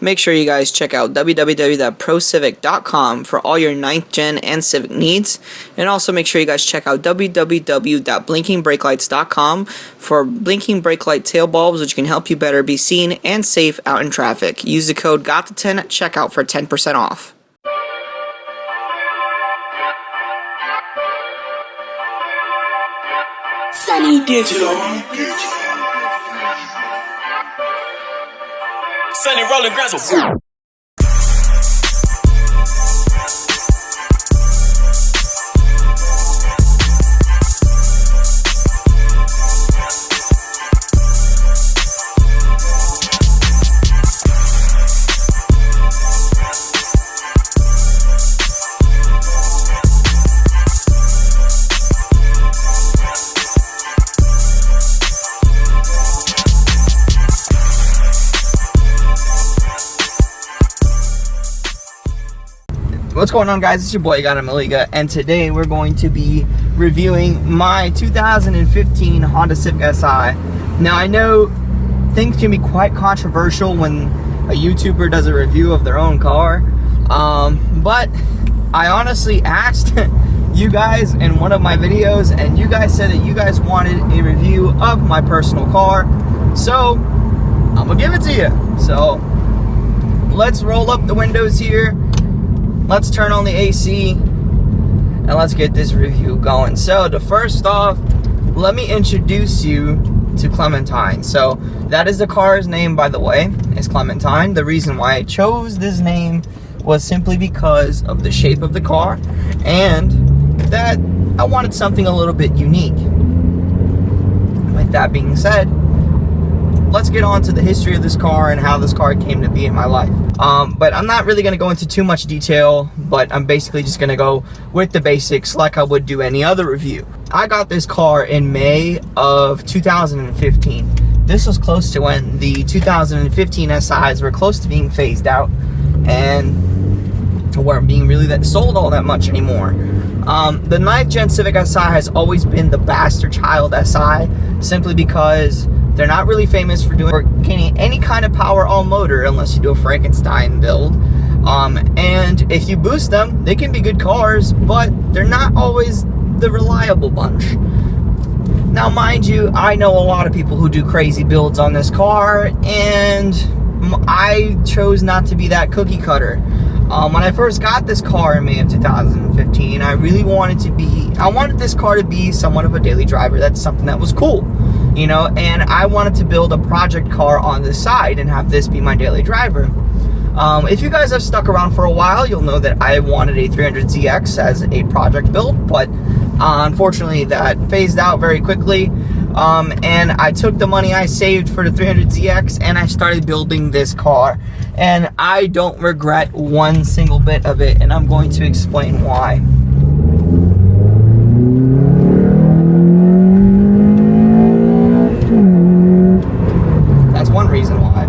make sure you guys check out www.procivic.com for all your 9th gen and Civic needs. And also make sure you guys check out www.blinkingbrakelights.com for blinking brake light tail bulbs, which can help you better be seen and safe out in traffic. Use the code GOT10 at checkout for 10% off. Sunny Digital. Sunny Rolling Grazzle. What's going on, guys? It's your boy Got Maliga, and today we're going to be reviewing my 2015 Honda Civic Si. Now, I know things can be quite controversial when a YouTuber does a review of their own car, but I honestly asked you guys in one of my videos, and you guys said that you guys wanted a review of my personal car, so I'm gonna give it to you. So let's roll up the windows here. Let's turn on the AC and let's get this review going. So to first off, let me introduce you to Clementine. So that is the car's name, by the way, is Clementine. The reason why I chose this name was simply because of the shape of the car and that I wanted something a little bit unique. With that being said, let's get on to the history of this car and how this car came to be in my life. But I'm not really going to go into too much detail, but I'm basically just going to go with the basics like I would do any other review. I got this car in May of 2015. This was close to when the 2015 SIs were close to being phased out and weren't being really sold all that much anymore. The 9th gen Civic Si has always been the bastard child SI, simply because they're not really famous for getting any kind of power all motor unless you do a Frankenstein build. And if you boost them, they can be good cars, but they're not always the reliable bunch. Now, mind you, I know a lot of people who do crazy builds on this car, and I chose not to be that cookie cutter. When I first got this car in May of 2015, I wanted this car to be somewhat of a daily driver. That's something that was cool, you know, and I wanted to build a project car on the side and have this be my daily driver. If you guys have stuck around for a while, you'll know that I wanted a 300ZX as a project build, but unfortunately that phased out very quickly. And I took the money I saved for the 300ZX and I started building this car. And I don't regret one single bit of it, and I'm going to explain why. That's one reason why.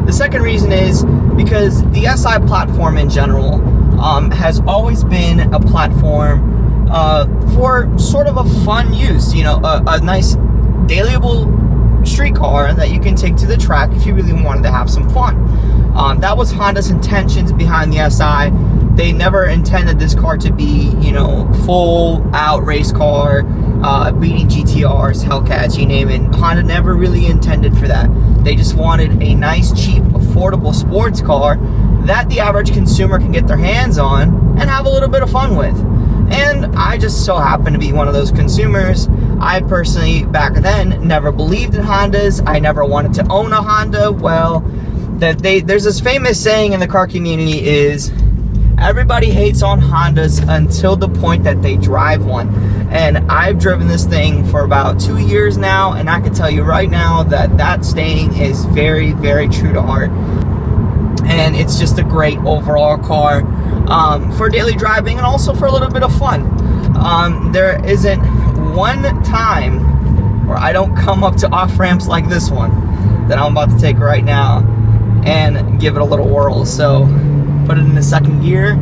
The second reason is because the SI platform in general has always been a platform for sort of a fun use, you know, a nice dailyable street car that you can take to the track if you really wanted to have some fun. That was Honda's intentions behind the SI. They never intended this car to be, you know, full out race car, beating GTRs, Hellcats, you name it. Honda never really intended for that. They just wanted a nice, cheap, affordable sports car that the average consumer can get their hands on and have a little bit of fun with. And I just so happen to be one of those consumers. I personally, back then, never believed in Hondas. I never wanted to own a Honda. Well, there's this famous saying in the car community is, everybody hates on Hondas until the point that they drive one. And I've driven this thing for about 2 years now, and I can tell you right now that that saying is very, very true to heart. And it's just a great overall car for daily driving and also for a little bit of fun. There isn't one time where I don't come up to off-ramps like this one that I'm about to take right now and give it a little whirl. So put it in the second gear.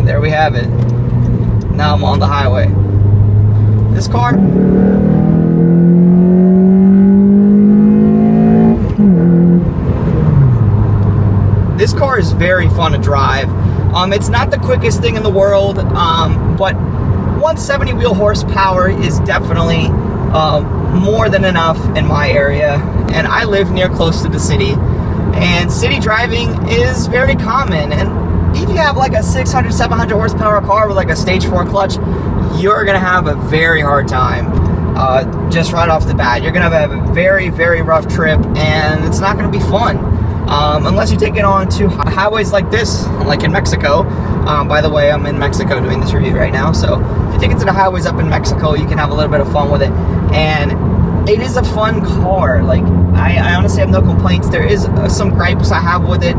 And there we have it. Now I'm on the highway. This car, is very fun to drive. It's not the quickest thing in the world, but 170 wheel horsepower is definitely more than enough in my area. And I live near close to the city, and city driving is very common. And if you have like a 600, 700 horsepower car with like a stage 4 clutch, you're gonna have a very hard time. Just right off the bat, you're gonna have a very, very rough trip, and it's not gonna be fun. Unless you take it on to highways like this, like in Mexico. By the way, I'm in Mexico doing this review right now, so if you take it to the highways up in Mexico, you can have a little bit of fun with it. And it is a fun car. Like, I honestly have no complaints. There is some gripes I have with it.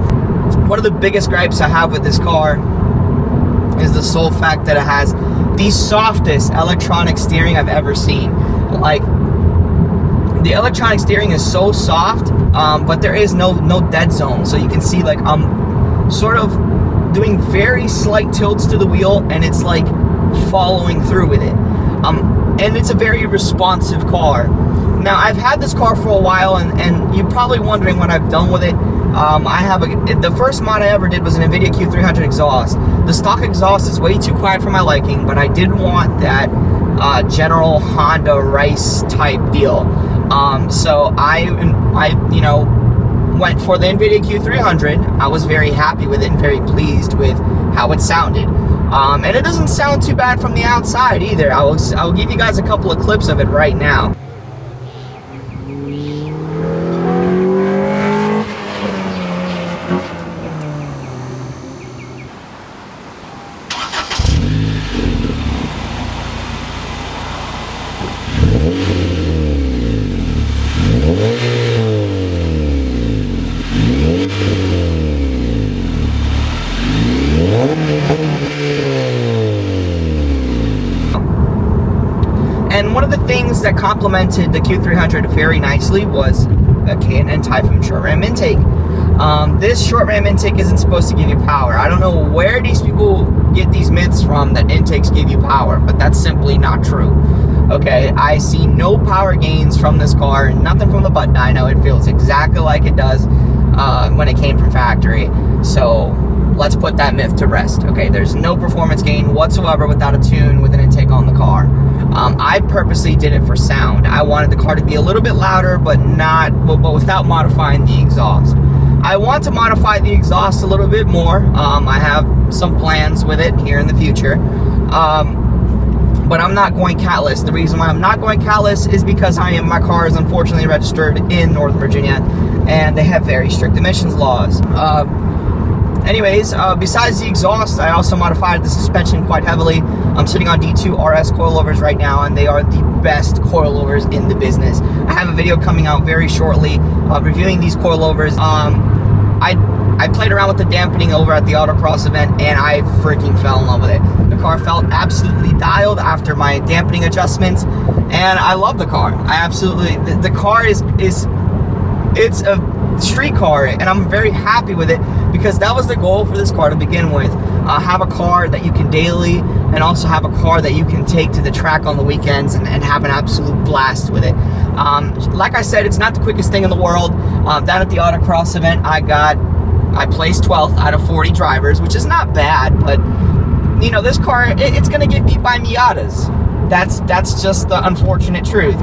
One of the biggest gripes I have with this car is the sole fact that it has the softest electronic steering I've ever seen. Like, the electronic steering is so soft, but there is no dead zone. So you can see, like, I'm sort of doing very slight tilts to the wheel, and it's like following through with it. And it's a very responsive car. Now, I've had this car for a while, and you're probably wondering what I've done with it. The first mod I ever did was an NVIDIA Q300 exhaust. The stock exhaust is way too quiet for my liking, but I did want that general Honda race type deal. So I went for the NVIDIA Q300. I was very happy with it and very pleased with how it sounded. And it doesn't sound too bad from the outside either. I'll give you guys a couple of clips of it right now. And one of the things that complemented the Q300 very nicely was a K&N Typhoon short ram intake. This short ram intake isn't supposed to give you power. I don't know where these people get these myths from that intakes give you power, but that's simply not true. Okay, I see no power gains from this car, nothing from the butt dyno. It feels exactly like it does when it came from factory. So let's put that myth to rest. Okay, there's no performance gain whatsoever without a tune with an intake on the car. I purposely did it for sound. I wanted the car to be a little bit louder, but without modifying the exhaust. I want to modify the exhaust a little bit more. I have some plans with it here in the future. But I'm not going catless. The reason why I'm not going catless is because my car is unfortunately registered in Northern Virginia, and they have very strict emissions laws. Anyways, besides the exhaust, I also modified the suspension quite heavily. I'm sitting on D2 RS coilovers right now, and they are the best coilovers in the business. I have a video coming out very shortly reviewing these coilovers. I played around with the dampening over at the Autocross event, and I freaking fell in love with it. The car felt absolutely dialed after my dampening adjustments, and I love the car. I absolutely, the car it's a street car, and I'm very happy with it because that was the goal for this car to begin with. Have a car that you can daily, and also have a car that you can take to the track on the weekends and have an absolute blast with it. Like I said, it's not the quickest thing in the world. Down at the Autocross event, I placed 12th out of 40 drivers, which is not bad, but you know, this car, it's gonna get beat by Miatas. That's just the unfortunate truth.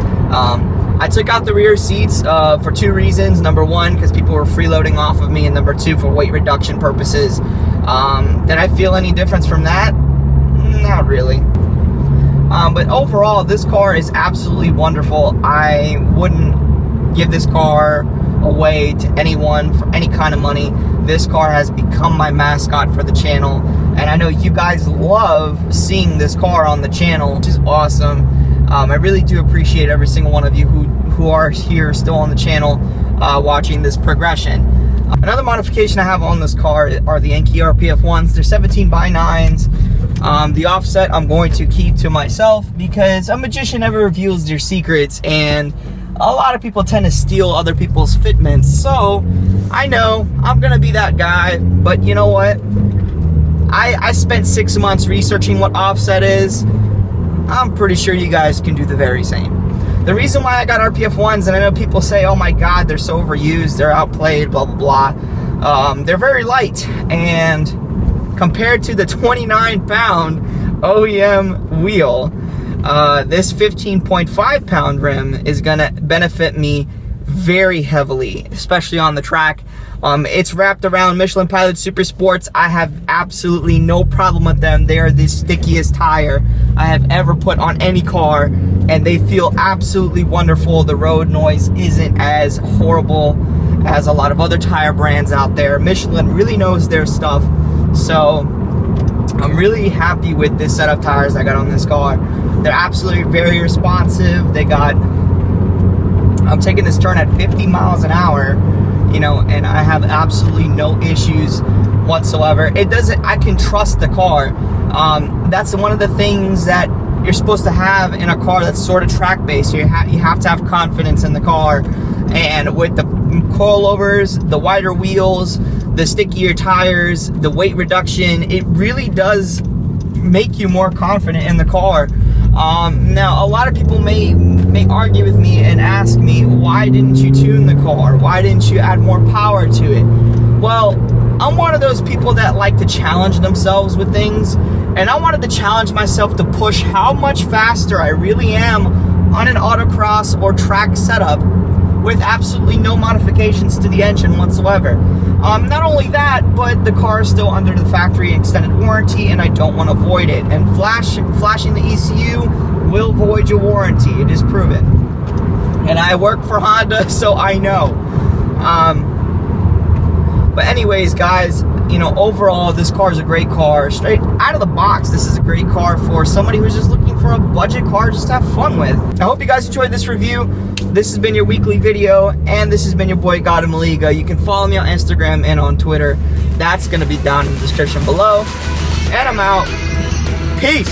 I took out the rear seats for two reasons. Number one, because people were freeloading off of me, and number two, for weight reduction purposes. Did I feel any difference from that? Not really. But overall, this car is absolutely wonderful. I wouldn't give this car away to anyone for any kind of money. This car has become my mascot for the channel, and I know you guys love seeing this car on the channel, which is awesome. I really do appreciate every single one of you who are here still on the channel watching this progression. Another modification I have on this car are the Yankee RPF1s. They're 17x9s. The offset I'm going to keep to myself because a magician never reveals their secrets, and a lot of people tend to steal other people's fitments. So I know I'm gonna be that guy, but you know what? I spent 6 months researching what offset is. I'm pretty sure you guys can do the very same. The reason why I got RPF 1s, and I know people say, oh my god, they're so overused, they're outplayed, blah blah blah. They're very light, and compared to the 29-pound OEM wheel, this 15.5-pound rim is gonna benefit me very heavily, especially on the track. It's wrapped around Michelin Pilot Super Sports. I have absolutely no problem with them. They are the stickiest tire I have ever put on any car, and they feel absolutely wonderful. The road noise isn't as horrible as a lot of other tire brands out there. Michelin really knows their stuff, so I'm really happy with this set of tires I got on this car. They're absolutely very responsive. I'm taking this turn at 50 miles an hour, you know, and I have absolutely no issues whatsoever. I can trust the car. That's one of the things that you're supposed to have in a car that's sort of track-based. You have to have confidence in the car. And with the coilovers, the wider wheels, the stickier tires, the weight reduction, it really does make you more confident in the car. Now, a lot of people may argue with me and ask me, why didn't you tune the car? Why didn't you add more power to it? Well, I'm one of those people that like to challenge themselves with things, and I wanted to challenge myself to push how much faster I really am on an autocross or track setup with absolutely no modifications to the engine whatsoever. Not only that, but the car is still under the factory extended warranty, and I don't want to void it. And flashing the ECU will void your warranty. It is proven. And I work for Honda, so I know. But anyways, guys, you know, overall, this car is a great car. Straight out of the box, this is a great car for somebody who's just looking for a budget car just to have fun with. I hope you guys enjoyed this review. This has been your weekly video, and this has been your boy, God Maliga. You can follow me on Instagram and on Twitter. That's going to be down in the description below. And I'm out. Peace.